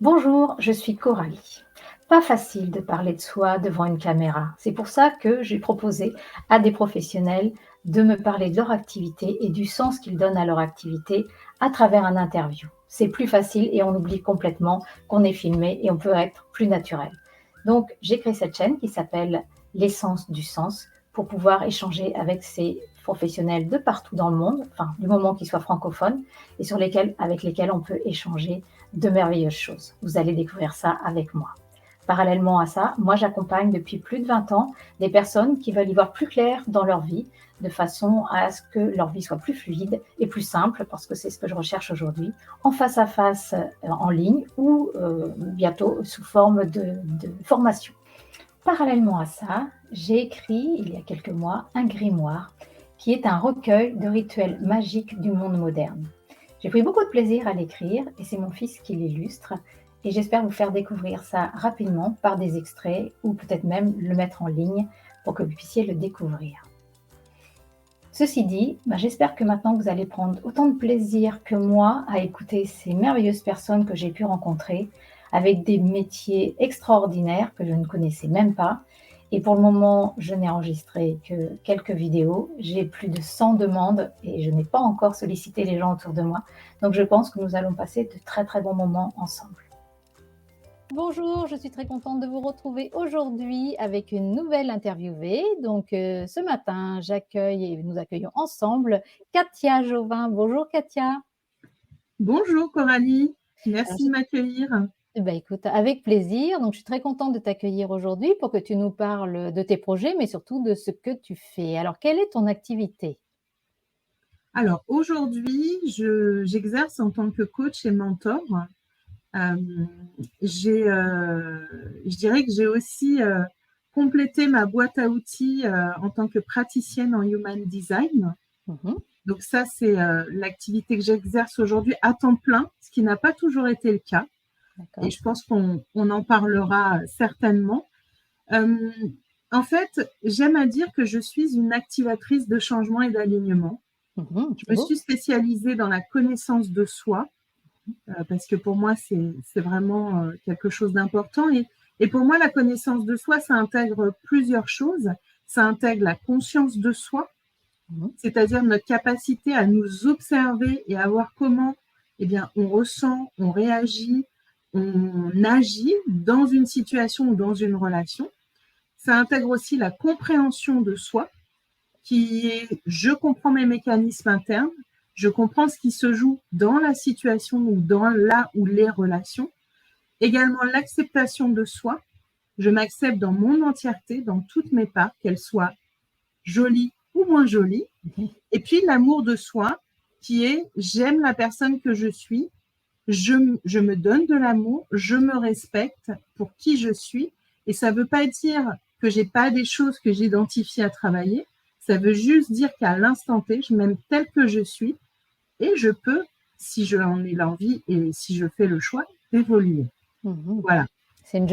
Bonjour, je suis Coralie. Pas facile de parler de soi devant une caméra. C'est pour ça que j'ai proposé à des professionnels de me parler de leur activité et du sens qu'ils donnent à leur activité à travers un interview. C'est plus facile et on oublie complètement qu'on est filmé et on peut être plus naturel. Donc j'ai créé cette chaîne qui s'appelle L'essence du sens pour pouvoir échanger avec ces professionnels de partout dans le monde, enfin du moment qu'ils soient francophones et avec lesquels on peut échanger de merveilleuses choses. Vous allez découvrir ça avec moi. Parallèlement à ça, moi j'accompagne depuis plus de 20 ans des personnes qui veulent y voir plus clair dans leur vie, de façon à ce que leur vie soit plus fluide et plus simple, parce que c'est ce que je recherche aujourd'hui, en face à face, en ligne ou bientôt sous forme de formation. Parallèlement à ça, j'ai écrit il y a quelques mois un grimoire qui est un recueil de rituels magiques du monde moderne. J'ai pris beaucoup de plaisir à l'écrire et c'est mon fils qui l'illustre et j'espère vous faire découvrir ça rapidement par des extraits ou peut-être même le mettre en ligne pour que vous puissiez le découvrir. Ceci dit, j'espère que maintenant vous allez prendre autant de plaisir que moi à écouter ces merveilleuses personnes que j'ai pu rencontrer avec des métiers extraordinaires que je ne connaissais même pas. Et pour le moment, je n'ai enregistré que quelques vidéos. J'ai plus de 100 demandes et je n'ai pas encore sollicité les gens autour de moi. Donc je pense que nous allons passer de très très bons moments ensemble. Bonjour, je suis très contente de vous retrouver aujourd'hui avec une nouvelle interviewée. Donc ce matin, j'accueille et nous accueillons ensemble Katia Jovin. Bonjour Katia. Bonjour Coralie, Alors, merci de m'accueillir. écoute, avec plaisir. Donc je suis très contente de t'accueillir aujourd'hui pour que tu nous parles de tes projets, mais surtout de ce que tu fais. Alors, quelle est ton activité? Alors aujourd'hui, j'exerce en tant que coach et mentor. Euh, je dirais que j'ai aussi complété ma boîte à outils en tant que praticienne en Human Design. Mhm, Donc ça, c'est l'activité que j'exerce aujourd'hui à temps plein, ce qui n'a pas toujours été le cas. Et d'accord. je pense qu'on en parlera certainement. Euh, En fait, j'aime à dire que je suis une activatrice de changement et d'alignement. Mhm, Je c'est me beau. suis spécialisée dans la connaissance de soi, parce que pour moi, c'est vraiment quelque chose d'important. Et pour moi, la connaissance de soi, ça intègre plusieurs choses. Ça intègre la conscience de soi, Mhm, c'est-à-dire notre capacité à nous observer et à voir comment eh bien, on ressent, on réagit, on agit dans une situation ou dans une relation. Ça intègre aussi la compréhension de soi, qui est je comprends mes mécanismes internes, je comprends ce qui se joue dans la situation ou dans la ou les relations. Également l'acceptation de soi, je m'accepte dans mon entièreté, dans toutes mes parts, qu'elles soient jolies ou moins jolies. mhm, Et puis l'amour de soi, qui est j'aime la personne que je suis, je me donne de l'amour, je me respecte pour qui je suis. Et ça ne veut pas dire que j'ai pas des choses que j'identifie à travailler. Ça veut juste dire qu'à l'instant T, je m'aime tel que je suis et je peux, si j'en ai l'envie et si je fais le choix, d'évoluer. mhm. Voilà, C'est un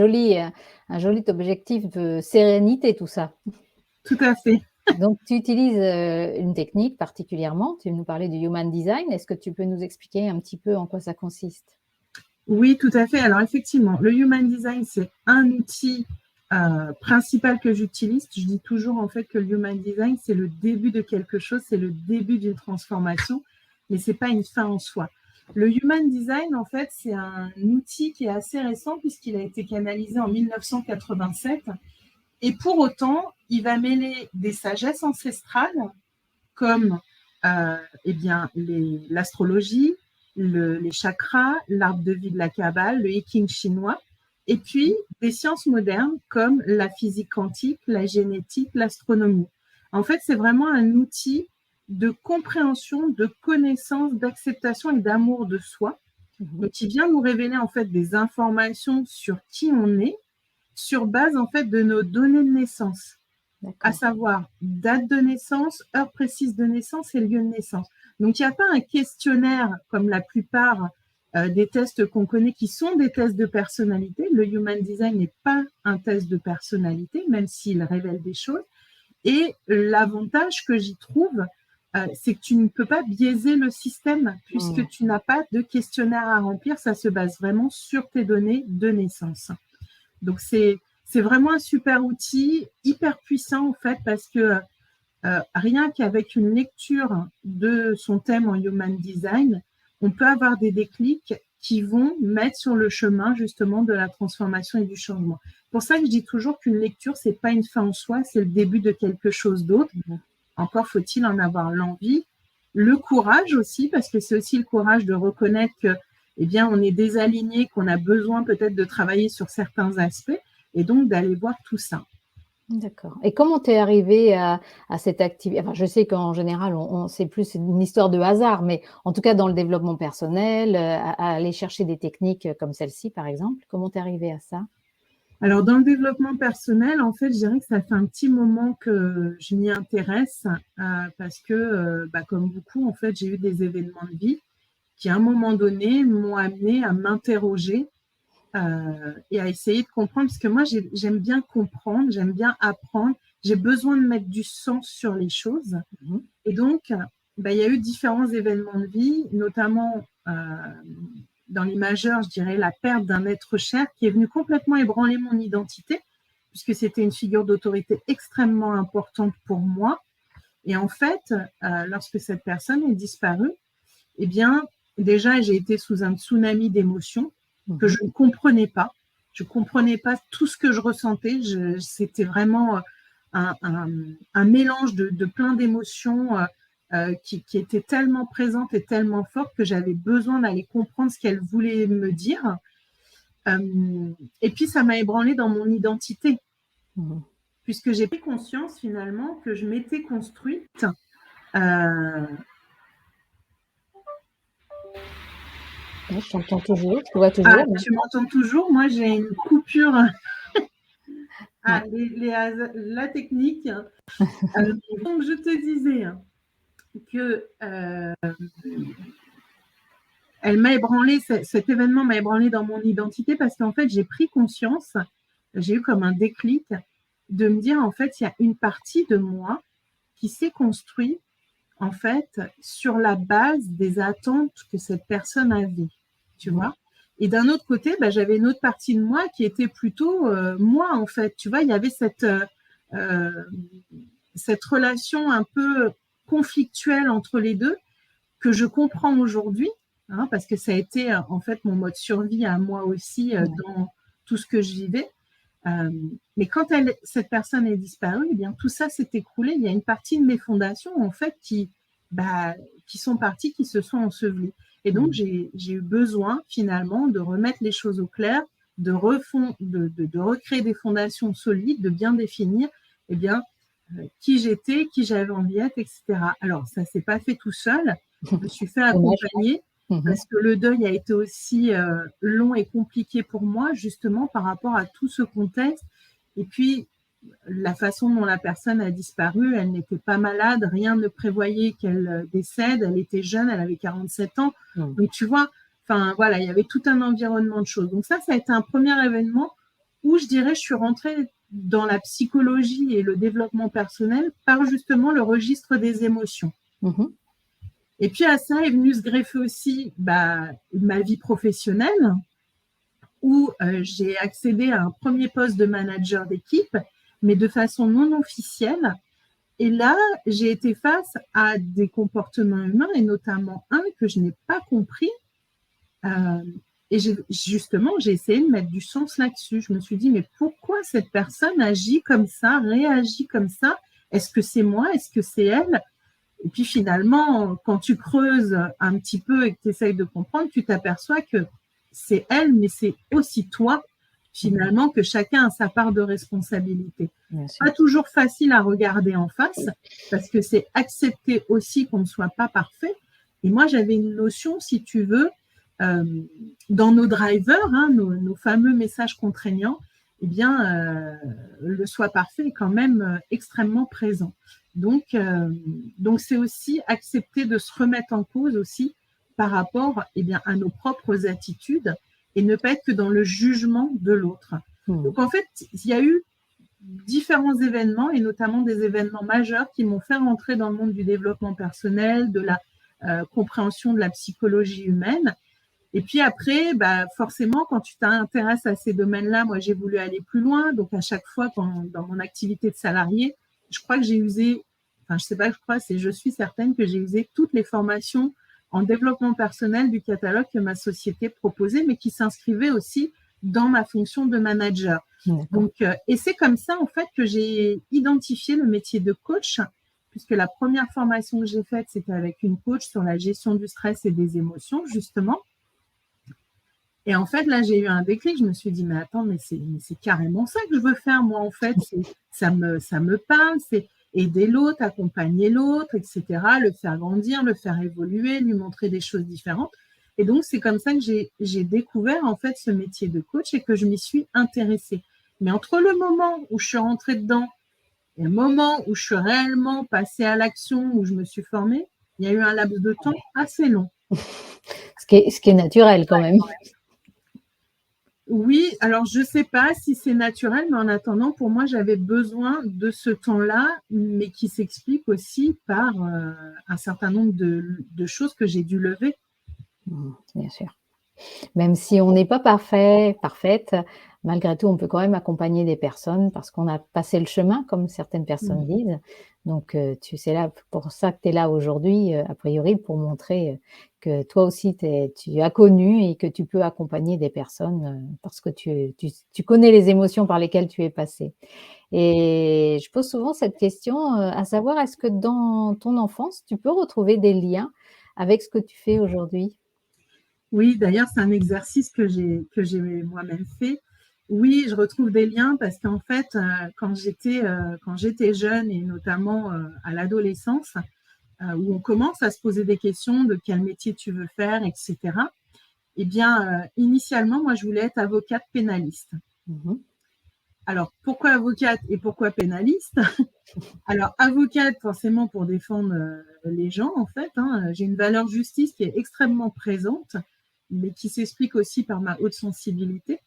joli objectif de sérénité, tout ça. tout à fait. Donc, tu utilises une technique particulièrement. Tu nous parlais du Human Design. Est-ce que tu peux nous expliquer un petit peu en quoi ça consiste? Oui, tout à fait. Alors effectivement, le Human Design, c'est un outil principal que j'utilise. Je dis toujours en fait que le Human Design, c'est le début de quelque chose, c'est le début d'une transformation, mais c'est pas une fin en soi. Le Human Design, en fait, c'est un outil qui est assez récent puisqu'il a été canalisé en 1987. Et pour autant, il va mêler des sagesses ancestrales comme eh bien, l'astrologie, les chakras, l'arbre de vie de la Kabbale, le Hiking chinois, et puis des sciences modernes comme la physique quantique, la génétique, l'astronomie. En fait, c'est vraiment un outil de compréhension, de connaissance, d'acceptation et d'amour de soi. Mhm, Donc, qui vient nous révéler en fait des informations sur qui on est, sur base en fait de nos données de naissance, à d'accord. savoir date de naissance, heure précise de naissance et lieu de naissance. Donc, il n'y a pas un questionnaire comme la plupart des tests qu'on connaît qui sont des tests de personnalité. Le Human Design n'est pas un test de personnalité, même s'il révèle des choses. Et l'avantage que j'y trouve, c'est que tu ne peux pas biaiser le système puisque tu n'as pas de questionnaire à remplir. Ça se base vraiment sur tes données de naissance. Donc, c'est vraiment un super outil, hyper puissant en fait, parce que rien qu'avec une lecture de son thème en Human Design, on peut avoir des déclics qui vont mettre sur le chemin justement de la transformation et du changement. C'est pour ça que je dis toujours qu'une lecture, c'est pas une fin en soi, c'est le début de quelque chose d'autre. Encore faut-il en avoir l'envie, le courage aussi, parce que c'est aussi le courage de reconnaître que, eh bien, on est désaligné, qu'on a besoin peut-être de travailler sur certains aspects, et donc d'aller voir tout ça. D'accord. Et comment tu es arrivée à cette activité? Enfin, je sais qu'en général, c'est plus une histoire de hasard, mais en tout cas, dans le développement personnel, à aller chercher des techniques comme celle-ci, par exemple, comment tu es arrivée à ça? Alors, dans le développement personnel, en fait, je dirais que ça fait un petit moment que je m'y intéresse parce que, comme beaucoup, en fait, j'ai eu des événements de vie qui, à un moment donné, m'ont amené à m'interroger et à essayer de comprendre, parce que moi, j'aime bien comprendre, j'aime bien apprendre, j'ai besoin de mettre du sens sur les choses. Et donc, il y a eu différents événements de vie, notamment dans les majeurs, je dirais la perte d'un être cher qui est venu complètement ébranler mon identité, puisque c'était une figure d'autorité extrêmement importante pour moi. Et en fait, lorsque cette personne est disparue, eh bien, déjà, j'ai été sous un tsunami d'émotions que je ne comprenais pas. Je ne comprenais pas tout ce que je ressentais. C'était vraiment un mélange de plein d'émotions qui étaient tellement présentes et tellement fortes que j'avais besoin d'aller comprendre ce qu'elle voulait me dire. Et puis, ça m'a ébranlée dans mon identité, puisque j'ai pris conscience finalement que je m'étais construite Je t'entends toujours, je te vois toujours. Tu m'entends toujours? Moi, j'ai une coupure. La technique. Donc, je te disais que elle m'a ébranlé, cet événement m'a ébranlé dans mon identité parce qu'en fait, j'ai pris conscience, j'ai eu comme un déclic de me dire, en fait, il y a une partie de moi qui s'est construite, en fait, sur la base des attentes que cette personne avait, tu vois. Et d'un autre côté, j'avais une autre partie de moi qui était plutôt moi, en fait. Tu vois, il y avait cette relation un peu conflictuelle entre les deux que je comprends aujourd'hui, parce que ça a été en fait mon mode survie à moi aussi dans tout ce que je vivais. Mais quand cette personne est disparue, eh bien tout ça s'est écroulé. Il y a une partie de mes fondations en fait qui sont parties, qui se sont ensevelies. Et donc j'ai eu besoin finalement de remettre les choses au clair, de recréer des fondations solides, de bien définir, eh bien qui j'étais, qui j'avais envie d'être, etc. Alors ça s'est pas fait tout seul. Je me suis fait accompagner parce que le deuil a été aussi long et compliqué pour moi, justement par rapport à tout ce contexte. Et puis, la façon dont la personne a disparu, elle n'était pas malade, rien ne prévoyait qu'elle décède, elle était jeune, elle avait 47 ans. Donc, tu vois, voilà, il y avait tout un environnement de choses. Donc ça a été un premier événement où je dirais, je suis rentrée dans la psychologie et le développement personnel par justement le registre des émotions. Et puis à ça est venu se greffer aussi ma vie professionnelle où j'ai accédé à un premier poste de manager d'équipe, mais de façon non officielle. Et là, j'ai été face à des comportements humains et notamment un que je n'ai pas compris. Et justement, j'ai essayé de mettre du sens là-dessus. Je me suis dit, mais pourquoi cette personne agit comme ça, réagit comme ça? Est-ce que c'est moi? Est-ce que c'est elle? Et puis finalement, quand tu creuses un petit peu et que tu essayes de comprendre, tu t'aperçois que c'est elle, mais c'est aussi toi, finalement, que chacun a sa part de responsabilité. Pas toujours facile à regarder en face, parce que c'est accepter aussi qu'on ne soit pas parfait. Et moi, j'avais une notion, si tu veux, dans nos drivers, nos fameux messages contraignants, eh bien, le soi parfait est quand même extrêmement présent. Donc, c'est aussi accepter de se remettre en cause aussi par rapport à nos propres attitudes et ne pas être que dans le jugement de l'autre. Donc, en fait, il y a eu différents événements, et notamment des événements majeurs qui m'ont fait rentrer dans le monde du développement personnel, de la compréhension de la psychologie humaine. Et puis après, forcément, quand tu t'intéresses à ces domaines-là, moi, j'ai voulu aller plus loin. Donc, à chaque fois, dans mon activité de salarié, je crois que j'ai usé, enfin, je sais pas, je suis certaine que j'ai usé toutes les formations en développement personnel du catalogue que ma société proposait, mais qui s'inscrivaient aussi dans ma fonction de manager. Donc, et c'est comme ça, en fait, que j'ai identifié le métier de coach, puisque la première formation que j'ai faite, c'était avec une coach sur la gestion du stress et des émotions, justement. Et en fait, là, j'ai eu un déclic. Je me suis dit, mais attends, mais c'est carrément ça que je veux faire, moi, en fait. Ça me parle, c'est aider l'autre, accompagner l'autre, etc., le faire grandir, le faire évoluer, lui montrer des choses différentes. Et donc, c'est comme ça que j'ai découvert, en fait, ce métier de coach et que je m'y suis intéressée. Mais entre le moment où je suis rentrée dedans et le moment où je suis réellement passée à l'action, où je me suis formée, il y a eu un laps de temps assez long. Ce qui est naturel quand même. Oui, alors je ne sais pas si c'est naturel, mais en attendant, pour moi, j'avais besoin de ce temps-là, mais qui s'explique aussi par un certain nombre de choses que j'ai dû lever. Bien sûr. Même si on n'est pas parfaite, malgré tout, on peut quand même accompagner des personnes parce qu'on a passé le chemin, comme certaines personnes disent. Donc, c'est là pour ça que tu es là aujourd'hui, a priori, pour montrer que toi aussi, tu as connu et que tu peux accompagner des personnes parce que tu connais les émotions par lesquelles tu es passé. Et je pose souvent cette question, à savoir, est-ce que dans ton enfance, tu peux retrouver des liens avec ce que tu fais aujourd'hui? Oui, d'ailleurs, c'est un exercice que j'ai moi-même fait. Oui, je retrouve des liens parce qu'en fait, quand j'étais jeune et notamment à l'adolescence, où on commence à se poser des questions de quel métier tu veux faire, etc. Eh bien, initialement, moi, je voulais être avocate pénaliste. Alors, pourquoi avocate et pourquoi pénaliste? Alors, avocate, forcément, pour défendre les gens, en fait. J'ai une valeur justice qui est extrêmement présente, mais qui s'explique aussi par ma haute sensibilité.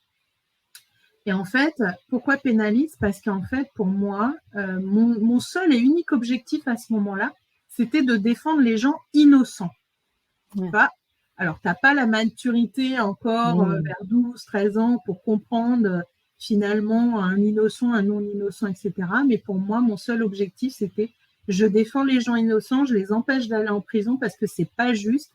Et en fait, pourquoi pénaliste? Parce qu'en fait, pour moi, mon seul et unique objectif à ce moment-là, c'était de défendre les gens innocents. Ouais. Alors, tu n'as pas la maturité encore vers 12, 13 ans pour comprendre finalement un innocent, un non-innocent, etc. Mais pour moi, mon seul objectif, c'était je défends les gens innocents, je les empêche d'aller en prison parce que c'est pas juste.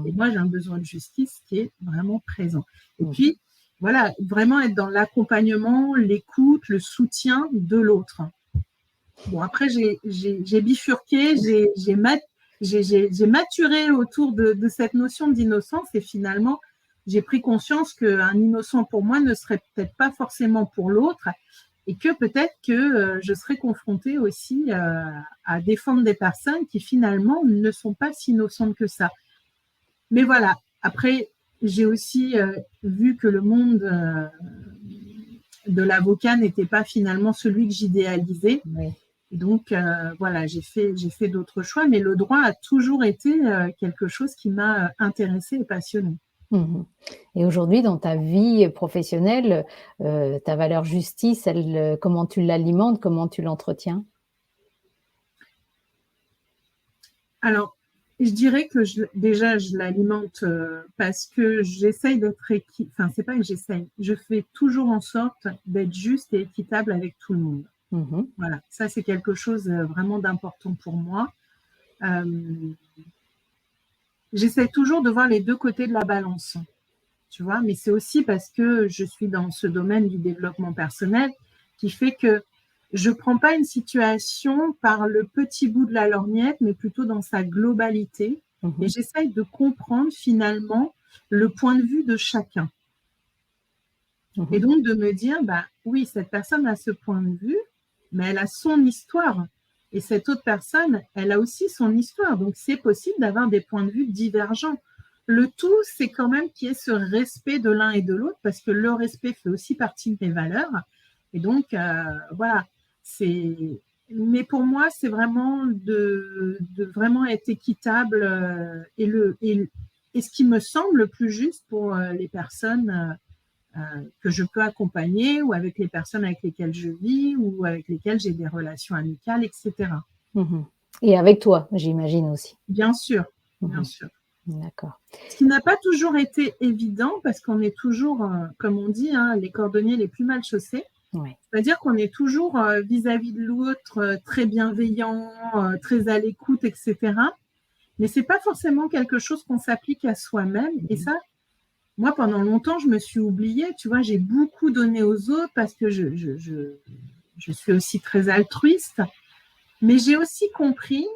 Et moi, j'ai un besoin de justice qui est vraiment présent. Et puis, voilà, vraiment être dans l'accompagnement, l'écoute, le soutien de l'autre. Bon, après, j'ai bifurqué, j'ai maturé autour de cette notion d'innocence et finalement, j'ai pris conscience qu'un innocent pour moi ne serait peut-être pas forcément pour l'autre et que peut-être que je serais confrontée aussi à défendre des personnes qui finalement ne sont pas si innocentes que ça. Mais voilà, après, j'ai aussi vu que le monde de l'avocat n'était pas finalement celui que j'idéalisais. Oui. Donc, voilà, j'ai fait d'autres choix, mais le droit a toujours été quelque chose qui m'a intéressée et passionnée. Et aujourd'hui, dans ta vie professionnelle, ta valeur justice, comment tu l'alimentes? Comment tu l'entretiens? Alors, je dirais que déjà, je l'alimente parce que j'essaye d'être enfin, c'est pas que j'essaye, je fais toujours en sorte d'être juste et équitable avec tout le monde. Voilà, ça, c'est quelque chose vraiment d'important pour moi. J'essaie toujours de voir les deux côtés de la balance, tu vois, mais c'est aussi parce que je suis dans ce domaine du développement personnel qui fait que je ne prends pas une situation par le petit bout de la lorgnette, mais plutôt dans sa globalité. Et j'essaye de comprendre finalement le point de vue de chacun. Et donc de me dire, oui, cette personne a ce point de vue, mais elle a son histoire. Et cette autre personne, elle a aussi son histoire. Donc c'est possible d'avoir des points de vue divergents. Le tout, c'est quand même qu'il y ait ce respect de l'un et de l'autre, parce que le respect fait aussi partie de mes valeurs. Et donc, voilà, mais pour moi, c'est vraiment de vraiment être équitable et ce qui me semble le plus juste pour les personnes que je peux accompagner ou avec les personnes avec lesquelles je vis ou avec lesquelles j'ai des relations amicales, etc. Et avec toi, j'imagine aussi. Bien sûr, bien sûr. D'accord. Ce qui n'a pas toujours été évident parce qu'on est toujours, comme on dit, les cordonniers les plus mal chaussés. Ouais. C'est-à-dire qu'on est toujours vis-à-vis de l'autre très bienveillant, très à l'écoute, etc. Mais ce n'est pas forcément quelque chose qu'on s'applique à soi-même. Et ça, moi, pendant longtemps, je me suis oubliée. Tu vois, j'ai beaucoup donné aux autres parce que je suis aussi très altruiste. Mais j'ai aussi compris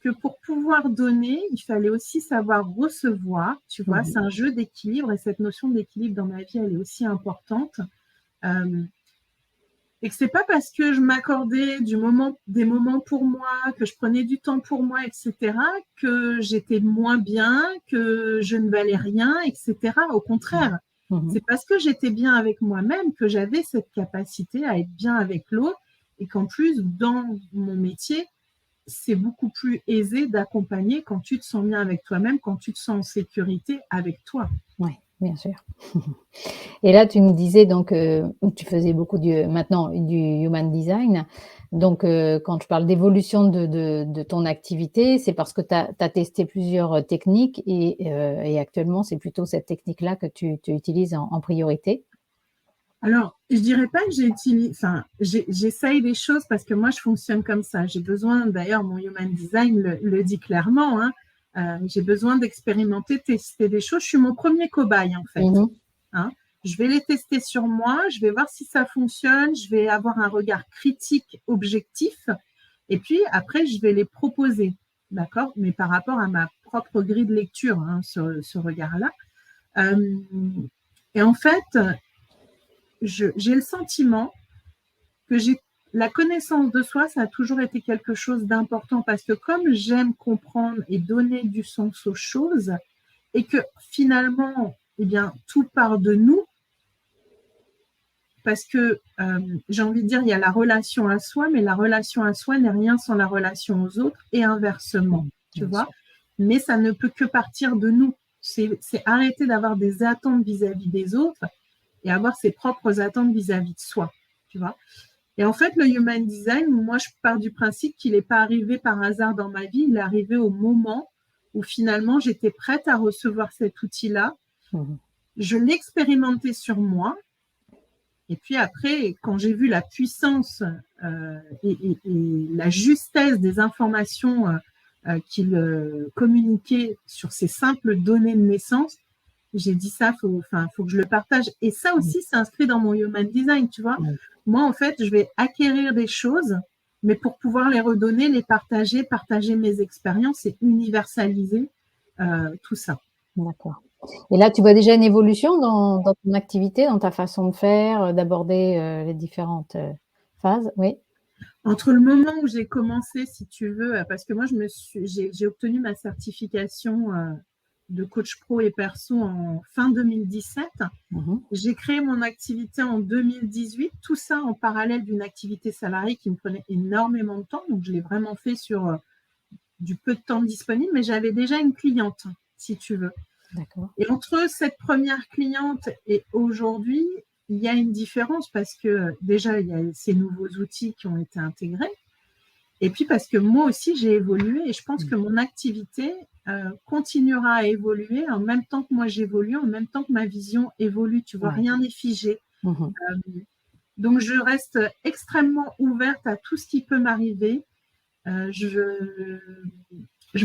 que pour pouvoir donner, il fallait aussi savoir recevoir. Tu vois, c'est un jeu d'équilibre et cette notion d'équilibre dans ma vie, elle est aussi importante. Et que c'est pas parce que je m'accordais des moments pour moi, que je prenais du temps pour moi, etc., que j'étais moins bien, que je ne valais rien, etc. Au contraire, c'est parce que j'étais bien avec moi-même que j'avais cette capacité à être bien avec l'autre et qu'en plus, dans mon métier, c'est beaucoup plus aisé d'accompagner quand tu te sens bien avec toi-même, quand tu te sens en sécurité avec toi. Oui, bien sûr. Et là, tu nous disais donc tu faisais beaucoup maintenant du human design. Donc, quand tu parles d'évolution de ton activité, c'est parce que tu as testé plusieurs techniques et actuellement, c'est plutôt cette technique-là que tu utilises en priorité? Alors, je dirais pas que j'essaye des choses parce que moi, je fonctionne comme ça. J'ai besoin, d'ailleurs, mon human design le dit clairement, j'ai besoin d'expérimenter, tester des choses. Je suis mon premier cobaye, en fait. Je vais les tester sur moi, je vais voir si ça fonctionne, je vais avoir un regard critique, objectif, et puis après, je vais les proposer, d'accord? Mais par rapport à ma propre grille de lecture, ce regard-là. Et en fait, j'ai le sentiment que la connaissance de soi, ça a toujours été quelque chose d'important parce que comme j'aime comprendre et donner du sens aux choses et que finalement, eh bien, tout part de nous, parce que j'ai envie de dire, il y a la relation à soi, mais la relation à soi n'est rien sans la relation aux autres et inversement, tu vois. Mais ça ne peut que partir de nous. C'est arrêter d'avoir des attentes vis-à-vis des autres et avoir ses propres attentes vis-à-vis de soi, tu vois. Et en fait, le human design, moi, je pars du principe qu'il n'est pas arrivé par hasard dans ma vie, il est arrivé au moment où finalement, j'étais prête à recevoir cet outil-là. Je l'expérimentais sur moi. Et puis après, quand j'ai vu la puissance et la justesse des informations qu'il communiquait sur ces simples données de naissance, j'ai dit ça, faut que je le partage. Et ça aussi, c'est inscrit dans mon human design, tu vois. Moi, en fait, je vais acquérir des choses, mais pour pouvoir les redonner, les partager mes expériences et universaliser tout ça. D'accord. Et là, tu vois déjà une évolution dans ton activité, dans ta façon de faire, d'aborder les différentes phases? Oui. Entre le moment où j'ai commencé, si tu veux, parce que moi, j'ai obtenu ma certification de coach pro et perso en fin 2017. J'ai créé mon activité en 2018, tout ça en parallèle d'une activité salariée qui me prenait énormément de temps. Donc, je l'ai vraiment fait sur du peu de temps disponible, mais j'avais déjà une cliente, si tu veux. D'accord. Et entre cette première cliente et aujourd'hui, il y a une différence parce que déjà, il y a ces nouveaux outils qui ont été intégrés. Et puis parce que moi aussi, j'ai évolué et je pense que mon activité continuera à évoluer en même temps que moi j'évolue, en même temps que ma vision évolue. Tu vois, rien n'est figé. Donc, je reste extrêmement ouverte à tout ce qui peut m'arriver. Je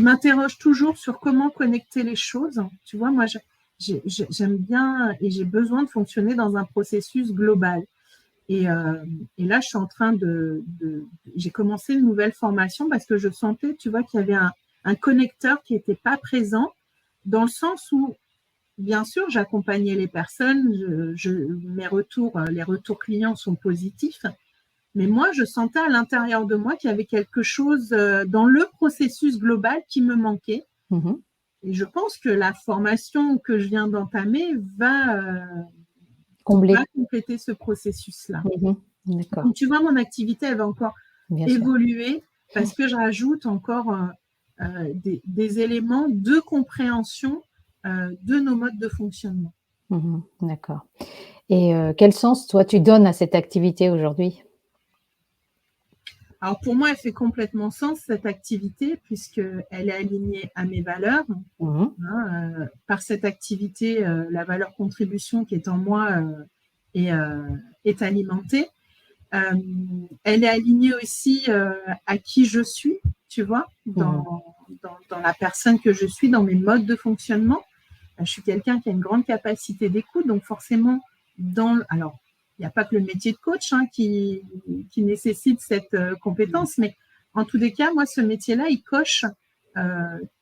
m'interroge toujours sur comment connecter les choses. Tu vois, moi, j'aime bien et j'ai besoin de fonctionner dans un processus global. Et là, je suis en train j'ai commencé une nouvelle formation parce que je sentais, tu vois, qu'il y avait un connecteur qui n'était pas présent dans le sens où, bien sûr, j'accompagnais les personnes, les retours clients sont positifs, mais moi, je sentais à l'intérieur de moi qu'il y avait quelque chose dans le processus global qui me manquait. Et je pense que la formation que je viens d'entamer va compléter ce processus-là. Donc, tu vois, mon activité, elle va encore évoluer parce que je rajoute encore des éléments de compréhension de nos modes de fonctionnement. D'accord. Et quel sens, toi, tu donnes à cette activité aujourd'hui? Alors pour moi, elle fait complètement sens cette activité puisqu'elle est alignée à mes valeurs, Mmh. hein, par cette activité, la valeur contribution qui est en moi, est, est alimentée. Elle est alignée aussi, à qui je suis, tu vois? Mmh. Dans la personne que je suis, dans mes modes de fonctionnement. Je suis quelqu'un qui a une grande capacité d'écoute, donc forcément, alors, il n'y a pas que le métier de coach hein, qui nécessite cette compétence, mais en tous les cas, moi, ce métier-là, il coche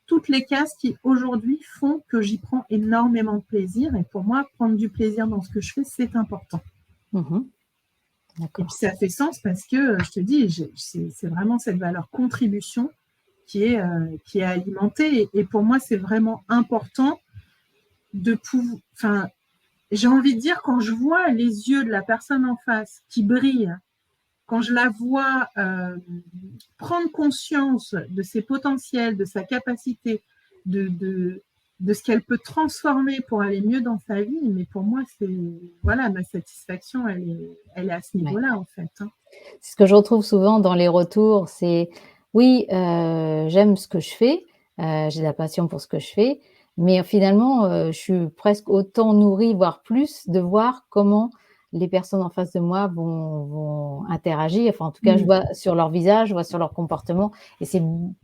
toutes les cases qui aujourd'hui font que j'y prends énormément de plaisir. Et pour moi, prendre du plaisir dans ce que je fais, c'est important. Mmh. Et puis D'accord. ça fait sens parce que, je te dis, c'est vraiment cette valeur contribution qui est alimentée. Et pour moi, c'est vraiment important de pouvoir, enfin, j'ai envie de dire, quand je vois les yeux de la personne en face qui brillent, quand je la vois prendre conscience de ses potentiels, de sa capacité, de ce qu'elle peut transformer pour aller mieux dans sa vie, mais pour moi, c'est, voilà, ma satisfaction, elle est à ce Ouais. niveau-là, en fait. Hein. Ce que je retrouve souvent dans les retours, c'est: «Oui, j'aime ce que je fais, j'ai de la passion pour ce que je fais, mais finalement, je suis presque autant nourrie, voire plus, de voir comment les personnes en face de moi vont interagir». Enfin, en tout cas, je Mm. vois sur leur visage, je vois sur leur comportement et c'est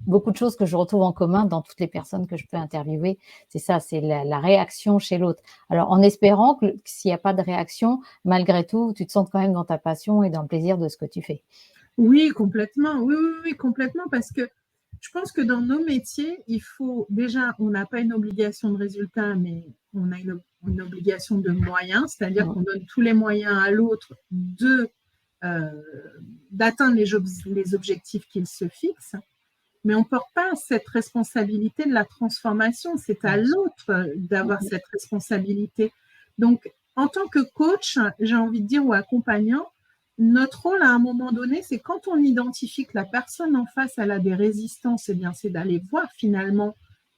beaucoup de choses que je retrouve en commun dans toutes les personnes que je peux interviewer. C'est ça, c'est la réaction chez l'autre. Alors en espérant que s'il y a pas de réaction, malgré tout, tu te sentes quand même dans ta passion et dans le plaisir de ce que tu fais. Oui, complètement. Oui, oui, oui, complètement. Parce que je pense que dans nos métiers, il faut déjà, on n'a pas une obligation de résultat, mais on a une obligation de moyens, c'est-à-dire Mmh. qu'on donne tous les moyens à l'autre euh, d'atteindre les objectifs qu'il se fixe. Mais on ne porte pas cette responsabilité de la transformation. C'est à Bien sûr. l'autre d'avoir Mmh. cette responsabilité. Donc, en tant que coach, j'ai envie de dire, ou accompagnant, notre rôle à un moment donné, c'est quand on identifie que la personne en face, elle a des résistances, eh bien, c'est d'aller voir finalement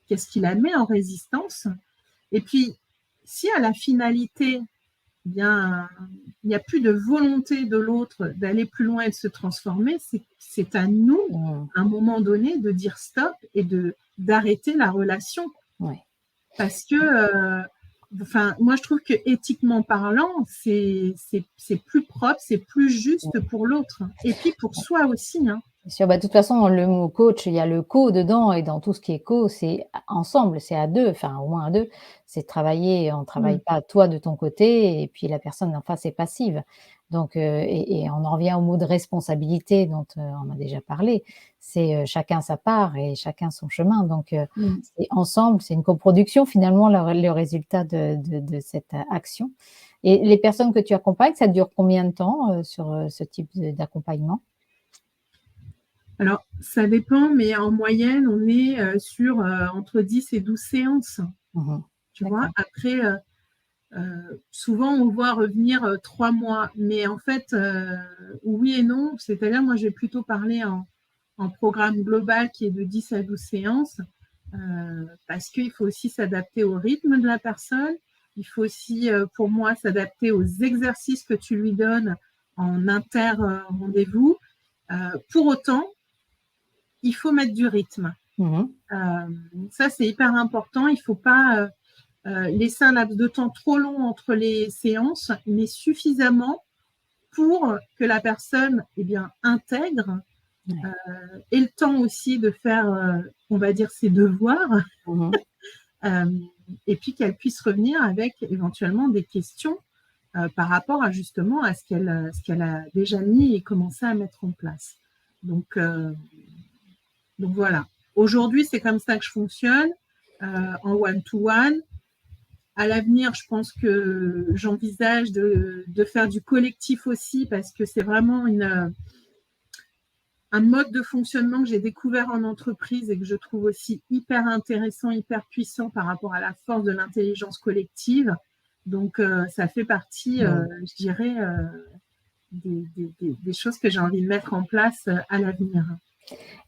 qu'est-ce qui la met en résistance. Et puis, si à la finalité, eh bien, il n'y a plus de volonté de l'autre d'aller plus loin et de se transformer, c'est à nous, Mmh. à un moment donné, de dire stop et d'arrêter la relation. Ouais. Parce que, enfin, moi, je trouve que éthiquement parlant, c'est plus propre, c'est plus juste pour l'autre. Et puis pour soi aussi. Hein. Bien sûr, bah, de toute façon, le mot coach, il y a le co dedans et dans tout ce qui est co, c'est ensemble, c'est à 2, enfin au moins à 2. C'est travailler, on travaille Mm. pas toi de ton côté et puis la personne en face est passive. Donc et on en revient au mot de responsabilité dont, on a déjà parlé. C'est, chacun sa part et chacun son chemin. Donc Mm. c'est ensemble, c'est une coproduction finalement le résultat de cette action. Et les personnes que tu accompagnes, ça dure combien de temps, sur, ce type d'accompagnement? Alors, ça dépend, mais en moyenne, on est sur entre 10 et 12 séances. Mmh. Tu vois, D'accord. après, souvent, on voit revenir 3 mois, mais en fait, oui et non. C'est-à-dire, moi, je vais plutôt parler en programme global qui est de 10 à 12 séances, parce qu'il faut aussi s'adapter au rythme de la personne. Il faut aussi, pour moi, s'adapter aux exercices que tu lui donnes en inter-rendez-vous. Pour autant, il faut mettre du rythme. Mmh. Ça, c'est hyper important. Il ne faut pas laisser un laps de temps trop long entre les séances, mais suffisamment pour que la personne eh bien, intègre Ouais. et le temps aussi de faire, on va dire, ses devoirs, Mmh. euh, et puis qu'elle puisse revenir avec éventuellement des questions par rapport à justement à ce qu'elle a déjà mis et commencé à mettre en place. Donc voilà. Aujourd'hui, c'est comme ça que je fonctionne en one-to-one. À l'avenir, je pense que j'envisage de faire du collectif aussi parce que c'est vraiment un mode de fonctionnement que j'ai découvert en entreprise et que je trouve aussi hyper intéressant, hyper puissant par rapport à la force de l'intelligence collective. Donc, ça fait partie, Mmh. je dirais, des choses que j'ai envie de mettre en place à l'avenir.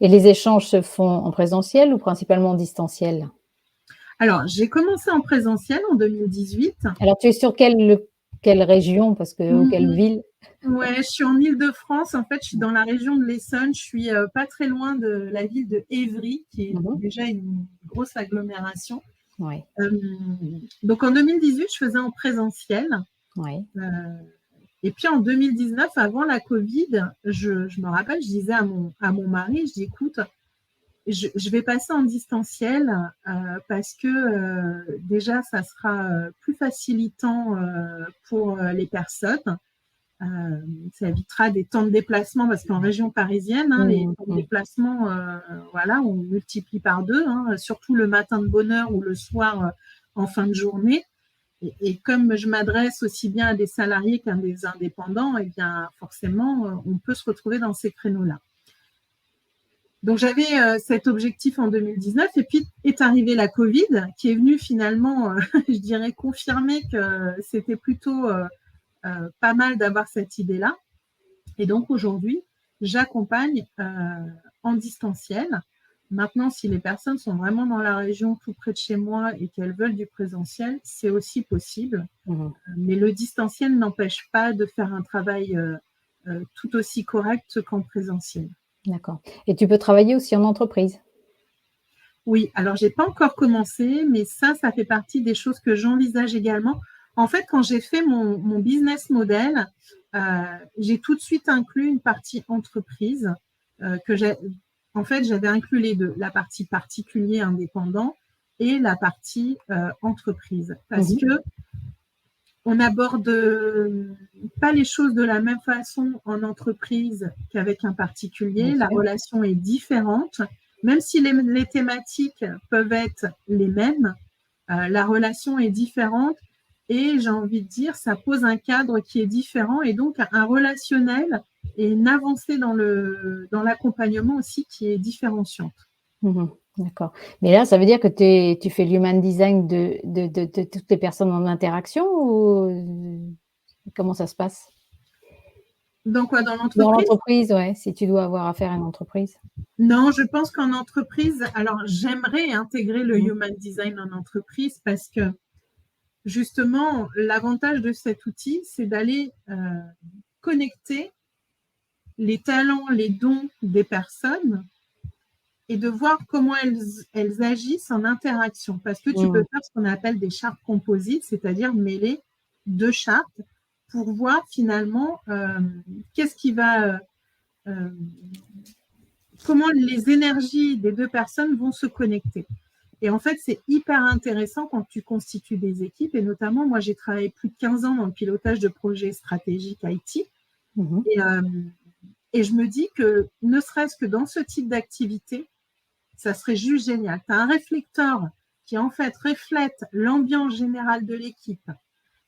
Et les échanges se font en présentiel ou principalement en distanciel? Alors, j'ai commencé en présentiel en 2018. Alors tu es sur quel quelle région parce que, ou quelle ville? Ouais, je suis en Île-de-France. En fait, je suis dans la région de l'Essonne. Je suis pas très loin de la ville de Évry, qui est Mhm. déjà une grosse agglomération. Oui, Donc en 2018, je faisais en présentiel. oui. Et puis en 2019, avant la Covid, je me rappelle, je disais à mon mari, je dis, écoute, je vais passer en distanciel parce que déjà, ça sera plus facilitant pour les personnes. Ça évitera des temps de déplacement parce qu'en région parisienne, hein, les Mhm, temps de mhm. déplacement, voilà, on multiplie par deux, hein, surtout le matin de bonne heure ou le soir en fin de journée. Et comme je m'adresse aussi bien à des salariés qu'à des indépendants, eh bien forcément, on peut se retrouver dans ces créneaux-là. Donc j'avais cet objectif en 2019 et puis est arrivée la Covid qui est venue finalement, je dirais, confirmer que c'était plutôt pas mal d'avoir cette idée-là. Et donc aujourd'hui, j'accompagne en distanciel. Maintenant, si les personnes sont vraiment dans la région tout près de chez moi et qu'elles veulent du présentiel, c'est aussi possible. Mhm. Mais le distanciel n'empêche pas de faire un travail tout aussi correct qu'en présentiel. D'accord. Et tu peux travailler aussi en entreprise? Oui, alors j'ai pas encore commencé, mais ça fait partie des choses que j'envisage également. En fait, quand j'ai fait mon business model, j'ai tout de suite inclus une partie entreprise que j'ai. En fait, j'avais inclus les deux, la partie particulier indépendant et la partie entreprise, parce Mhm. que on n'aborde pas les choses de la même façon en entreprise qu'avec un Bien particulier. La sûr. relation est différente. Même si les thématiques peuvent être les mêmes, la relation est différente et j'ai envie de dire, ça pose un cadre qui est différent et donc un relationnel et une avancée dans l'accompagnement aussi qui est différenciante. Mhm. D'accord. Mais là, ça veut dire que tu fais l'human design de toutes les personnes en interaction ou comment ça se passe? Dans quoi? Dans Dans l'entreprise? l'entreprise, ouais, si tu dois avoir affaire à une entreprise. Non, je pense qu'en entreprise, alors j'aimerais intégrer le Mhm. human design en entreprise parce que justement, l'avantage de cet outil, c'est d'aller connecter les talents, les dons des personnes et de voir comment elles agissent en interaction. Parce que tu peux Mhm. faire ce qu'on appelle des chartes composites, c'est-à-dire mêler deux chartes pour voir finalement qu'est-ce qui va, euh, comment les énergies des deux personnes vont se connecter. Et en fait, c'est hyper intéressant quand tu constitues des équipes. Et notamment, moi, j'ai travaillé plus de 15 ans dans le pilotage de projets stratégiques IT. Mhm. Et, euh, et je me dis que ne serait-ce que dans ce type d'activité, ça serait juste génial. Tu as un réflecteur qui, en fait, reflète l'ambiance générale de l'équipe.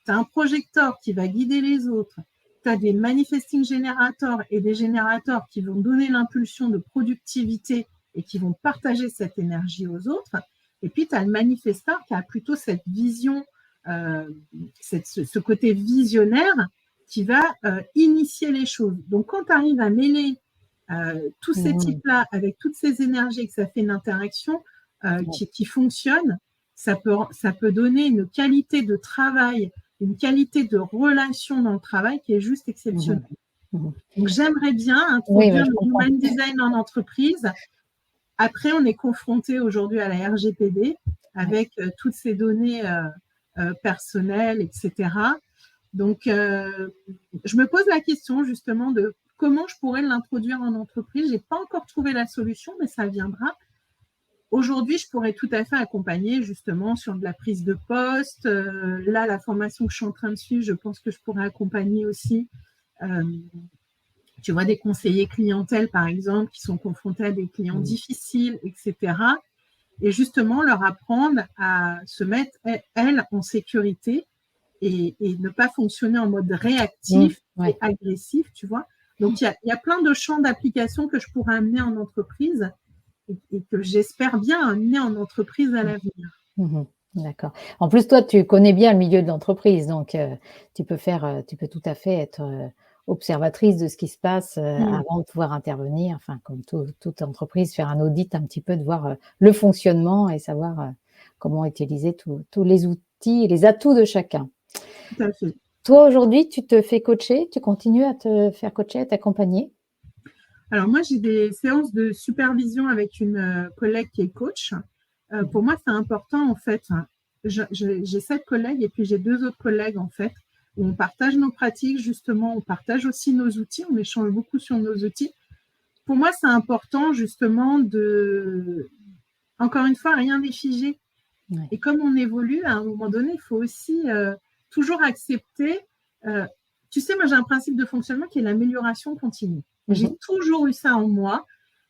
Tu as un projecteur qui va guider les autres. Tu as des manifesting générateurs et des générateurs qui vont donner l'impulsion de productivité et qui vont partager cette énergie aux autres. Et puis, tu as le manifesteur qui a plutôt cette vision, ce côté visionnaire qui va initier les choses. Donc, quand tu arrives à mêler tous ces Mhm. types-là avec toutes ces énergies, que ça fait une interaction Ouais. qui fonctionne, ça peut donner une qualité de travail, une qualité de relation dans le travail qui est juste Mhm. exceptionnelle. Mhm. Donc, j'aimerais bien Oui, bah, introduire je le comprends. human design en entreprise. Après, on est confronté aujourd'hui à la RGPD Ouais. avec toutes ces données personnelles, etc. Donc, je me pose la question justement de comment je pourrais l'introduire en entreprise. Je n'ai pas encore trouvé la solution, mais ça viendra. Aujourd'hui, je pourrais tout à fait accompagner justement sur de la prise de poste. Là, la formation que je suis en train de suivre, je pense que je pourrais accompagner aussi, euh, tu vois, des conseillers clientèle, par exemple, qui sont confrontés à des clients Mhm. difficiles, etc. Et justement, leur apprendre à se mettre, elles, en sécurité et ne pas fonctionner en mode Mhm. réactif et Ouais. agressif, tu vois. Donc, il y a plein de champs d'application que je pourrais amener en entreprise et que j'espère bien amener en entreprise à l'avenir. Mhm. D'accord. En plus, toi, tu connais bien le milieu de l'entreprise, donc tu peux tout à fait être observatrice de ce qui se passe Mm. avant de pouvoir intervenir. Enfin, comme toute entreprise, faire un audit un petit peu, de voir le fonctionnement et savoir comment utiliser tous les outils et les atouts de chacun. Tout à fait. Toi, aujourd'hui, tu te fais coacher, tu continues à te faire coacher, à t'accompagner? Alors moi, j'ai des séances de supervision avec une collègue qui est coach. Pour moi, c'est important en fait. J'ai 7 collègues et puis j'ai 2 autres collègues en fait, où on partage nos pratiques justement, on partage aussi nos outils, on échange beaucoup sur nos outils. Pour moi, c'est important justement encore une fois, rien n'est figé. Ouais. Et comme on évolue, à un moment donné, il faut aussi toujours accepter. euh, Tu sais, moi, j'ai un principe de fonctionnement qui est l'amélioration continue. J'ai toujours eu ça en moi,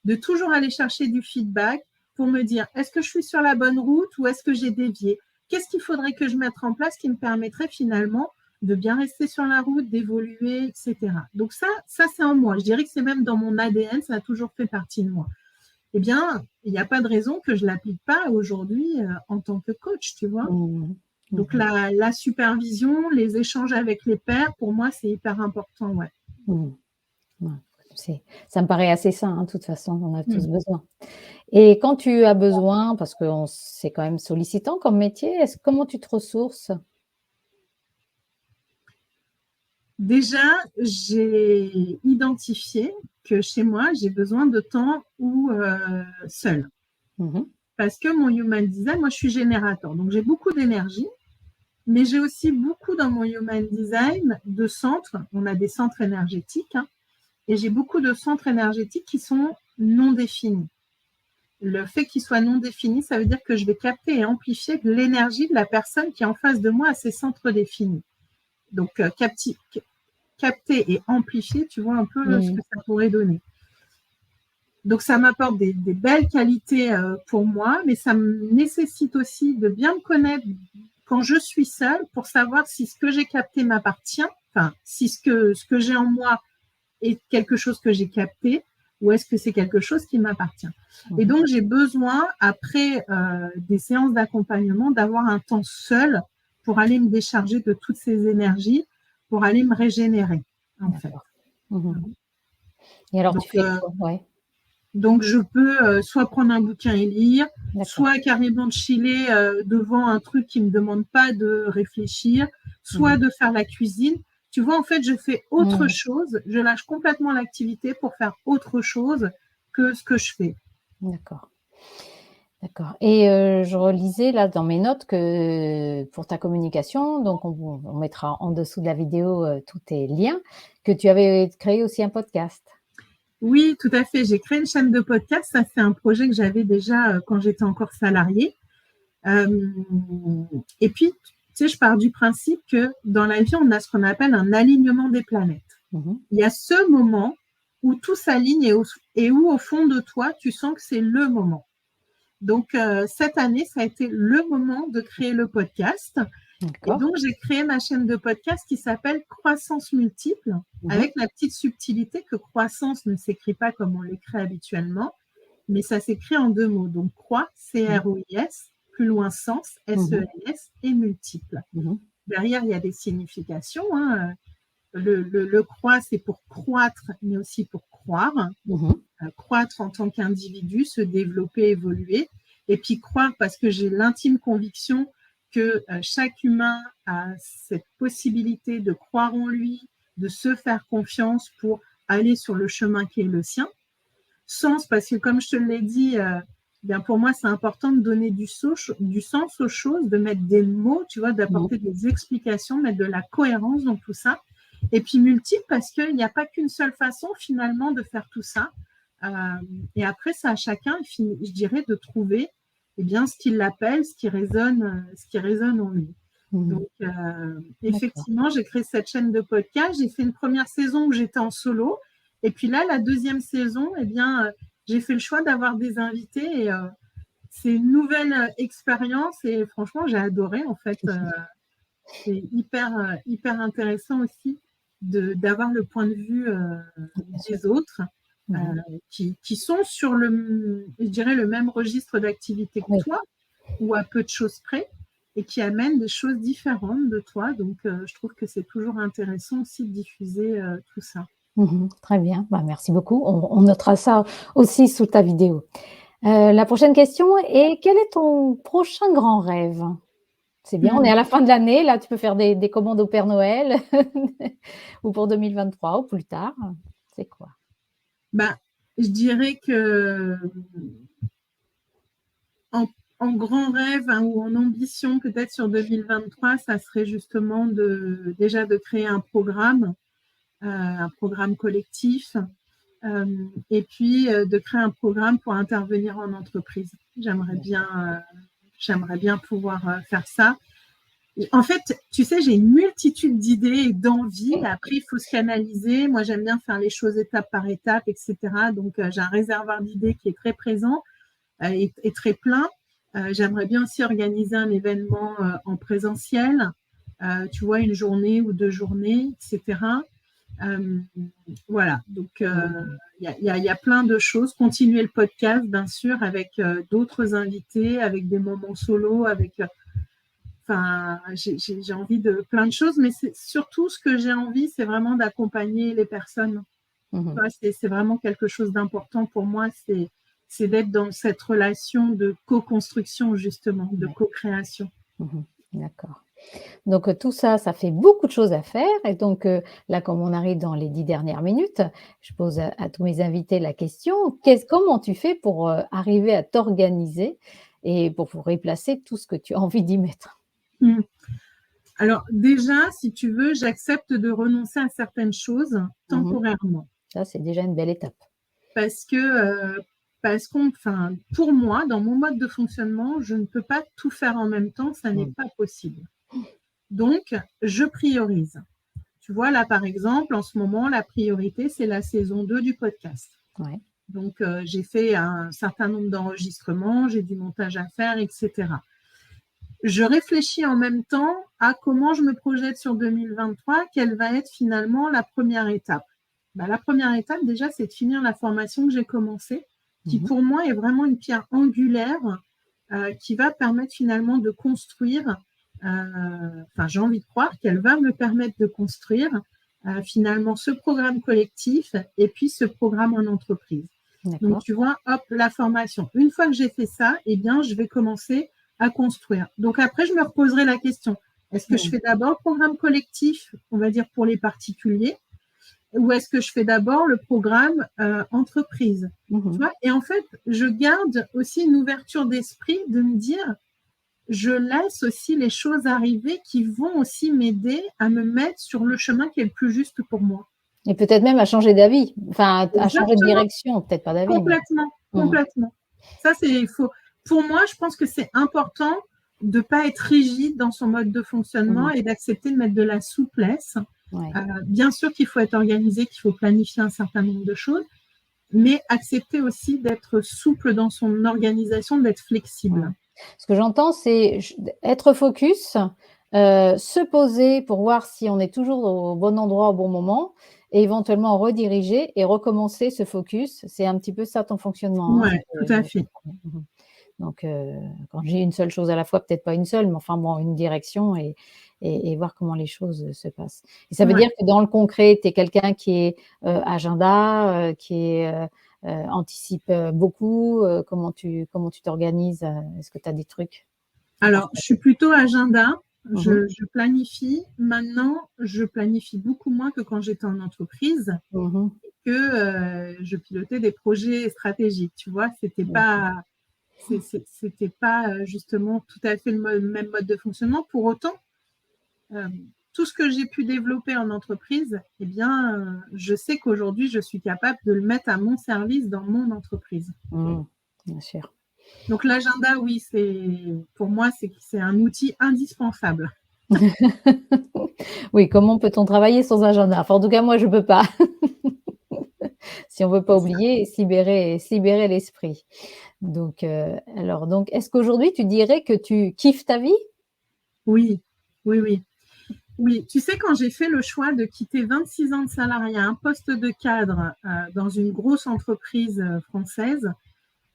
de toujours aller chercher du feedback pour me dire, est-ce que je suis sur la bonne route ou est-ce que j'ai dévié? Qu'est-ce qu'il faudrait que je mette en place qui me permettrait finalement de bien rester sur la route, d'évoluer, etc. Donc ça c'est en moi. Je dirais que c'est même dans mon ADN, ça a toujours fait partie de moi. Eh bien, il n'y a pas de raison que je ne l'applique pas aujourd'hui en tant que coach, tu vois. Donc, la supervision, les échanges avec les pairs, pour moi, c'est hyper important, ouais. Ça me paraît assez sain, hein, de toute façon, on a tous besoin. Et quand tu as besoin, parce que c'est quand même sollicitant comme métier, comment tu te ressources? Déjà, j'ai identifié que chez moi, j'ai besoin de temps seul. Parce que mon human design, moi, je suis générateur. Donc, j'ai beaucoup d'énergie, mais j'ai aussi beaucoup dans mon human design de centres. On a des centres énergétiques, hein, et j'ai beaucoup de centres énergétiques qui sont non définis. Le fait qu'ils soient non définis, ça veut dire que je vais capter et amplifier l'énergie de la personne qui est en face de moi à ces centres définis. Donc, capter et amplifier, tu vois un peu ce que ça pourrait donner. Donc, ça m'apporte des belles qualités pour moi, mais ça me nécessite aussi de bien me connaître quand je suis seule pour savoir si ce que j'ai capté m'appartient, enfin, si ce que j'ai en moi est quelque chose que j'ai capté ou est-ce que c'est quelque chose qui m'appartient. Et donc, j'ai besoin, après des séances d'accompagnement, d'avoir un temps seul pour aller me décharger de toutes ces énergies, pour aller me régénérer, en fait. Et alors, tu fais quoi? Ouais. Donc, je peux soit prendre un bouquin et lire, soit carrément chiller devant un truc qui ne me demande pas de réfléchir, soit de faire la cuisine. Tu vois, en fait, je fais autre chose. Je lâche complètement l'activité pour faire autre chose que ce que je fais. D'accord. D'accord. Et je relisais là dans mes notes que pour ta communication, donc on mettra en dessous de la vidéo tous tes liens, que tu avais créé aussi un podcast. Oui, tout à fait. J'ai créé une chaîne de podcast. Ça, c'est un projet que j'avais déjà quand j'étais encore salariée. Et puis, tu sais, je pars du principe que dans la vie, on a ce qu'on appelle un alignement des planètes. Il y a ce moment où tout s'aligne et où, au fond de toi, tu sens que c'est le moment. Donc, cette année, ça a été le moment de créer le podcast. Et donc, j'ai créé ma chaîne de podcast qui s'appelle Croissance Multiple, avec la petite subtilité que croissance ne s'écrit pas comme on l'écrit habituellement, mais ça s'écrit en 2 mots. Donc, croix, C-R-O-I-S, plus loin sens, S-E-N-S, et multiple. Derrière, il y a des significations. Hein. Le croix, c'est pour croître, mais aussi pour croire. Croître en tant qu'individu, se développer, évoluer. Et puis croire parce que j'ai l'intime conviction que chaque humain a cette possibilité de croire en lui, de se faire confiance pour aller sur le chemin qui est le sien. Sens, parce que comme je te l'ai dit, bien pour moi, c'est important de donner du sens aux choses, de mettre des mots, tu vois, d'apporter des explications, mettre de la cohérence dans tout ça. Et puis multiple, parce qu'il n'y a pas qu'une seule façon finalement de faire tout ça. Et après, c'est à chacun, je dirais, de trouver bien, ce qui l'appelle, ce qui résonne en lui. Donc, effectivement, j'ai créé cette chaîne de podcast. J'ai fait une première saison où j'étais en solo. Et puis là, la deuxième saison, j'ai fait le choix d'avoir des invités. Et c'est une nouvelle expérience. Et franchement, j'ai adoré, en fait. C'est hyper intéressant aussi d'avoir le point de vue des autres. Qui sont sur je dirais, le même registre d'activité que toi, ou à peu de choses près, et qui amènent des choses différentes de toi. Donc, je trouve que c'est toujours intéressant aussi de diffuser tout ça. Très bien, merci beaucoup. On notera ça aussi sous ta vidéo. La prochaine question est, quel est ton prochain grand rêve? C'est bien, on est à la fin de l'année, là, tu peux faire des commandes au Père Noël ou pour 2023 ou plus tard. C'est quoi? Bah, je dirais que en grand rêve, hein, ou en ambition peut-être sur 2023, ça serait justement déjà de créer un programme collectif, et puis de créer un programme pour intervenir en entreprise. J'aimerais bien pouvoir faire ça. En fait, tu sais, j'ai une multitude d'idées et d'envies. Après, il faut se canaliser. Moi, j'aime bien faire les choses étape par étape, etc. Donc, j'ai un réservoir d'idées qui est très présent et très plein. J'aimerais bien aussi organiser un événement en présentiel, tu vois, une journée ou 2 journées, etc. Voilà, donc il y a plein de choses. Continuer le podcast, bien sûr, avec d'autres invités, avec des moments solo, enfin, j'ai envie de plein de choses, mais c'est surtout ce que j'ai envie, c'est vraiment d'accompagner les personnes. C'est vraiment quelque chose d'important pour moi, c'est d'être dans cette relation de co-construction, justement, de co-création. D'accord. Donc tout ça, ça fait beaucoup de choses à faire et donc là, comme on arrive dans les 10 dernières minutes, je pose à tous mes invités la question: comment tu fais pour, arriver à t'organiser et pour pouvoir y placer tout ce que tu as envie d'y mettre? Alors déjà, si tu veux, j'accepte de renoncer à certaines choses temporairement. Ça, c'est déjà une belle étape. Parce enfin, pour moi, dans mon mode de fonctionnement, je ne peux pas tout faire en même temps, ça n'est pas possible. Donc, je priorise. Tu vois, là, par exemple, en ce moment, la priorité, c'est la saison 2 du podcast. Ouais. Donc, j'ai fait un certain nombre d'enregistrements, j'ai du montage à faire, etc. Je réfléchis en même temps à comment je me projette sur 2023, quelle va être finalement la première étape. La première étape, déjà, c'est de finir la formation que j'ai commencée, qui pour moi est vraiment une pierre angulaire qui va permettre finalement de construire, enfin j'ai envie de croire qu'elle va me permettre de construire finalement ce programme collectif et puis ce programme en entreprise. Donc tu vois, hop, la formation. Une fois que j'ai fait ça, eh bien, je vais commencer à construire. Donc après, je me reposerai la question, est-ce que je fais d'abord le programme collectif, on va dire pour les particuliers, ou est-ce que je fais d'abord le programme entreprise, tu vois? Et en fait, je garde aussi une ouverture d'esprit de me dire, je laisse aussi les choses arriver qui vont aussi m'aider à me mettre sur le chemin qui est le plus juste pour moi. Et peut-être même à changer d'avis, enfin à changer de Exactement. direction, peut-être pas d'avis. Complètement. Ça, pour moi, je pense que c'est important de ne pas être rigide dans son mode de fonctionnement et d'accepter de mettre de la souplesse. Bien sûr qu'il faut être organisé, qu'il faut planifier un certain nombre de choses, mais accepter aussi d'être souple dans son organisation, d'être flexible. Ce que j'entends, c'est être focus, se poser pour voir si on est toujours au bon endroit au bon moment et éventuellement rediriger et recommencer ce focus. C'est un petit peu ça ton fonctionnement, hein? Ouais, tout à fait. Donc quand j'ai une seule chose à la fois, peut-être pas une seule, mais enfin bon, une direction et voir comment les choses se passent. Et ça veut dire que dans le concret, tu es quelqu'un qui est agenda, qui est anticipe beaucoup. Comment tu t'organises? Est-ce que tu as des trucs? Alors, je suis plutôt agenda. Je planifie. Maintenant, je planifie beaucoup moins que quand j'étais en entreprise, que je pilotais des projets stratégiques. Tu vois, c'était pas justement tout à fait le même mode de fonctionnement. Pour autant, tout ce que j'ai pu développer en entreprise, eh bien, je sais qu'aujourd'hui, je suis capable de le mettre à mon service dans mon entreprise. Bien sûr. Donc l'agenda, oui, pour moi, c'est un outil indispensable. Oui, comment peut-on travailler sans agenda? Enfin, en tout cas, moi, je peux pas. Si on veut pas oublier et se libérer l'esprit. Donc est-ce qu'aujourd'hui, tu dirais que tu kiffes ta vie? Oui. Oui, tu sais, quand j'ai fait le choix de quitter 26 ans de salariat, un poste de cadre dans une grosse entreprise française,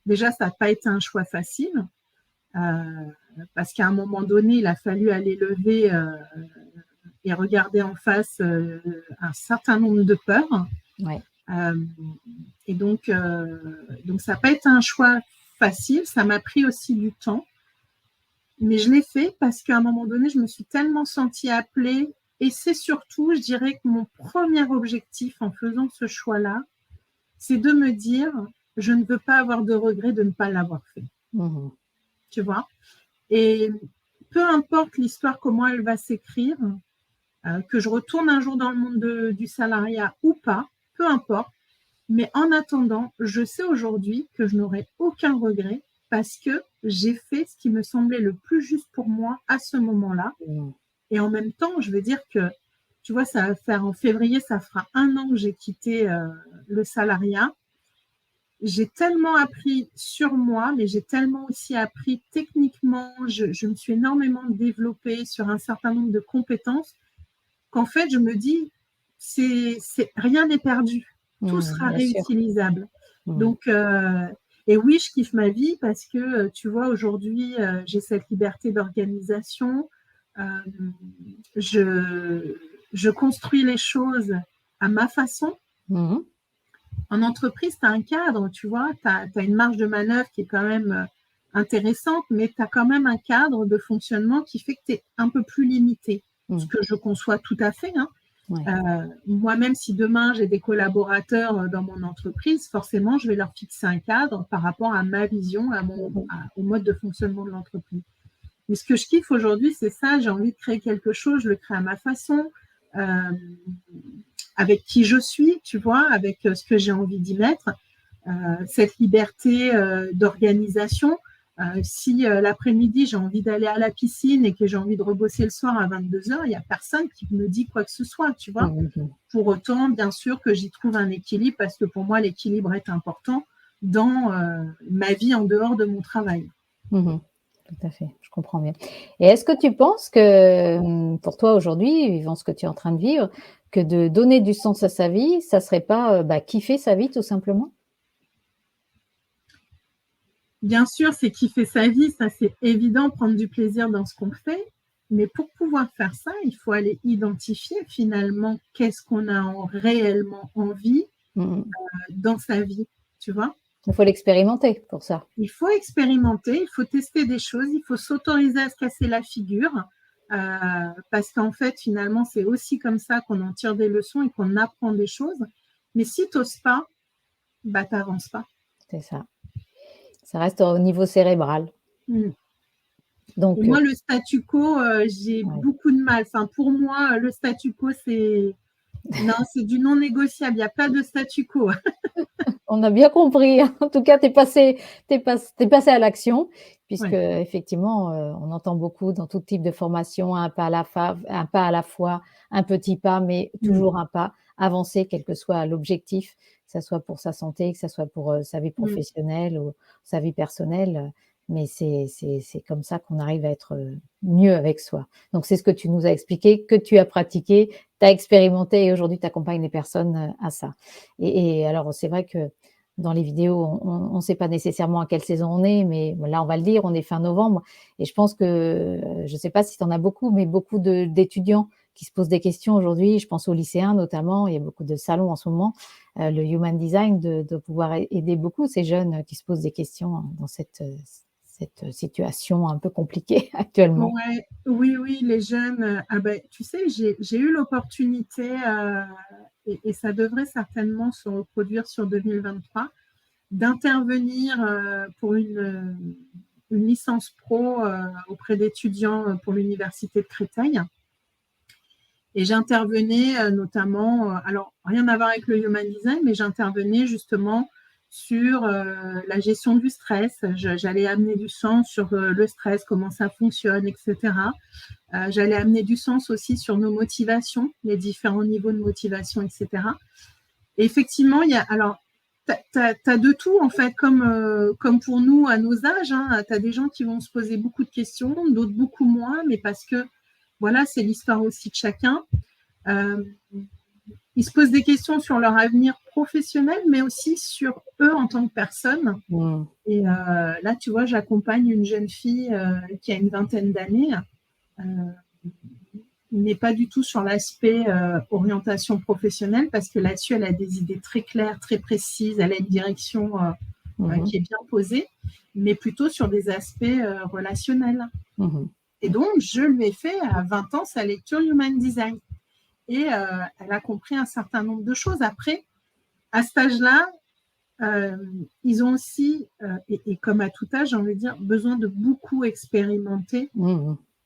déjà, ça n'a pas été un choix facile parce qu'à un moment donné, il a fallu aller lever et regarder en face un certain nombre de peurs. Et donc ça n'a pas été un choix facile, ça m'a pris aussi du temps. Mais je l'ai fait parce qu'à un moment donné, je me suis tellement sentie appelée. Et c'est surtout, je dirais que mon premier objectif en faisant ce choix-là, c'est de me dire, je ne veux pas avoir de regret de ne pas l'avoir fait. Mhm. Tu vois? Et peu importe l'histoire, comment elle va s'écrire, que je retourne un jour dans le monde du salariat ou pas, peu importe. Mais en attendant, je sais aujourd'hui que je n'aurai aucun regret parce que j'ai fait ce qui me semblait le plus juste pour moi à ce moment-là. Mhm. Et en même temps, je veux dire que, tu vois, ça va faire en février, ça fera 1 an que j'ai quitté le salariat. J'ai tellement appris sur moi, mais j'ai tellement aussi appris techniquement. Je me suis énormément développée sur un certain nombre de compétences qu'en fait, je me dis, rien n'est perdu. Tout sera Bien sûr. réutilisable. Mhm. Donc, et oui, je kiffe ma vie parce que, tu vois, aujourd'hui, j'ai cette liberté d'organisation. Euh, je, je construis les choses à ma façon. Mhm. En entreprise, tu as un cadre, tu vois, tu as une marge de manœuvre qui est quand même intéressante, mais tu as quand même un cadre de fonctionnement qui fait que tu es un peu plus limité. Ce Mhm. que je conçois tout à fait. Hein. Ouais. Moi-même, si demain j'ai des collaborateurs dans mon entreprise, forcément, je vais leur fixer un cadre par rapport à ma vision, Mhm. au mode de fonctionnement de l'entreprise. Mais ce que je kiffe aujourd'hui, c'est ça. J'ai envie de créer quelque chose, je le crée à ma façon, euh, avec qui je suis, tu vois, avec ce que j'ai envie d'y mettre. Cette liberté d'organisation. Si l'après-midi, j'ai envie d'aller à la piscine et que j'ai envie de rebosser le soir à 22h, il n'y a personne qui me dit quoi que ce soit, tu vois. Mhm. Pour autant, bien sûr que j'y trouve un équilibre parce que pour moi, l'équilibre est important dans ma vie en dehors de mon travail. Mhm. Tout à fait, je comprends bien. Et est-ce que tu penses que pour toi aujourd'hui, vivant ce que tu es en train de vivre, que de donner du sens à sa vie, ça serait pas kiffer sa vie tout simplement? Bien sûr, c'est kiffer sa vie, ça c'est évident, prendre du plaisir dans ce qu'on fait. Mais pour pouvoir faire ça, il faut aller identifier finalement qu'est-ce qu'on a réellement envie Mhm. dans sa vie, tu vois. Il faut l'expérimenter pour ça. Il faut expérimenter, il faut tester des choses, il faut s'autoriser à se casser la figure, parce qu'en fait, finalement, c'est aussi comme ça qu'on en tire des leçons et qu'on apprend des choses. Mais si tu n'oses pas, bah, tu n'avances pas. C'est ça. Ça reste au niveau cérébral. Mm. Et Donc, moi, le statu quo, j'ai ouais. beaucoup de mal. Enfin, pour moi, le statu quo, non, c'est du non négociable. Il n'y a pas de statu quo. On a bien compris. En tout cas, tu es passé à l'action puisque Ouais. effectivement, on entend beaucoup dans tout type de formation, un pas à la fois, un petit pas, mais Mm. toujours un pas, avancer quel que soit l'objectif, que ça soit pour sa santé, que ça soit pour, sa vie Mm. professionnelle ou sa vie personnelle, mais c'est comme ça qu'on arrive à être, mieux avec soi. Donc c'est ce que tu nous as expliqué, que tu as pratiqué, tu as expérimenté et aujourd'hui tu accompagnes les personnes, à ça. Et alors c'est vrai que dans les vidéos, on sait pas nécessairement à quelle saison on est, mais là, on va le dire, on est fin novembre et je pense que, je sais pas si tu en as beaucoup, mais beaucoup d'étudiants qui se posent des questions aujourd'hui. Je pense aux lycéens notamment, il y a beaucoup de salons en ce moment, le human design de pouvoir aider beaucoup ces jeunes qui se posent des questions dans cette situation un peu compliquée actuellement. Ouais, oui, oui, les jeunes. Ah ben, tu sais, j'ai eu l'opportunité, et ça devrait certainement se reproduire sur 2023, d'intervenir pour une licence pro auprès d'étudiants pour l'Université de Créteil. Et j'intervenais notamment, alors rien à voir avec le human design, mais j'intervenais justement sur la gestion du stress. J'allais amener du sens sur le stress, comment ça fonctionne, etc. J'allais amener du sens aussi sur nos motivations, les différents niveaux de motivation, etc. Et effectivement, alors, tu as de tout, en fait, comme pour nous à nos âges. Hein, tu as des gens qui vont se poser beaucoup de questions, d'autres beaucoup moins, mais parce que, voilà, c'est l'histoire aussi de chacun. Euh, ils se posent des questions sur leur avenir professionnel, mais aussi sur eux en tant que personne. Mmh. Et là, tu vois, j'accompagne une jeune fille qui a une vingtaine d'années, mais pas du tout sur l'aspect orientation professionnelle, parce que là-dessus, elle a des idées très claires, très précises, elle a une direction Mmh. qui est bien posée. mais plutôt sur des aspects relationnels. Et donc, je lui ai fait à 20 ans sa lecture Human Design. Et elle a compris un certain nombre de choses. Après, à cet âge-là, ils ont aussi, et comme à tout âge, j'ai envie de dire, besoin de beaucoup expérimenter.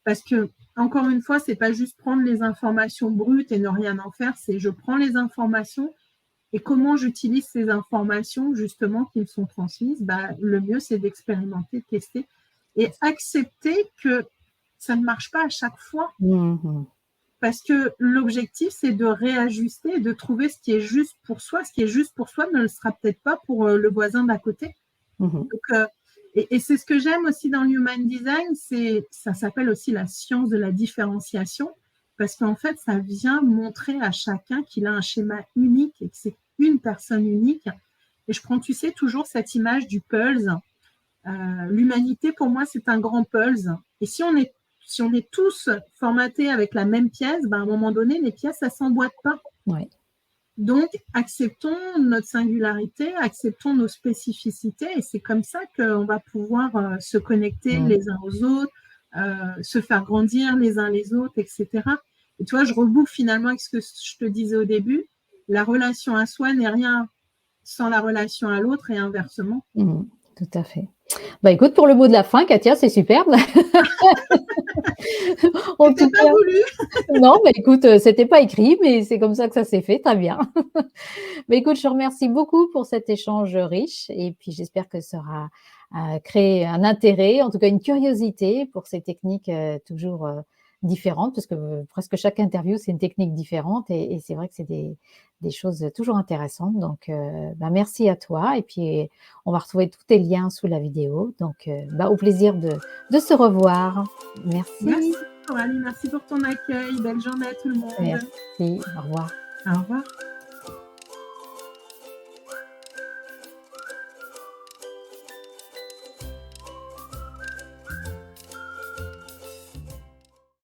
Parce que, encore une fois, c'est pas juste prendre les informations brutes et ne rien en faire, c'est je prends les informations et comment j'utilise ces informations justement qui me sont transmises. Le mieux, c'est d'expérimenter, de tester et accepter que ça ne marche pas à chaque fois. Parce que l'objectif, c'est de réajuster et de trouver ce qui est juste pour soi. Ce qui est juste pour soi ne le sera peut-être pas pour le voisin d'à côté. Donc, et c'est ce que j'aime aussi dans le Human Design, ça s'appelle aussi la science de la différenciation, parce qu'en fait, ça vient montrer à chacun qu'il a un schéma unique et que c'est une personne unique. Et je prends, tu sais, toujours cette image du puzzle. L'humanité, pour moi, c'est un grand puzzle. Et si on est tous formatés avec la même pièce, à un moment donné, les pièces, ça ne s'emboîte pas. Donc, acceptons notre singularité, acceptons nos spécificités, et c'est comme ça qu'on va pouvoir se connecter les uns aux autres, se faire grandir les uns les autres, etc. Et tu vois, je reboucle finalement avec ce que je te disais au début, la relation à soi n'est rien sans la relation à l'autre et inversement. Tout à fait. Écoute, pour le mot de la fin, Katia, c'est superbe. En tout cas, voulu. Non, écoute, c'était pas écrit, mais c'est comme ça que ça s'est fait, très bien. Écoute, je te remercie beaucoup pour cet échange riche et puis j'espère que ça aura créé un intérêt, en tout cas une curiosité pour ces techniques toujours différentes, parce que presque chaque interview, c'est une technique différente et c'est vrai que c'est des choses toujours intéressantes. Donc, merci à toi et puis on va retrouver tous tes liens sous la vidéo. Donc, au plaisir de se revoir. Merci. Merci Coralie, merci pour ton accueil. Belle journée à tout le monde. Merci, au revoir. Au revoir.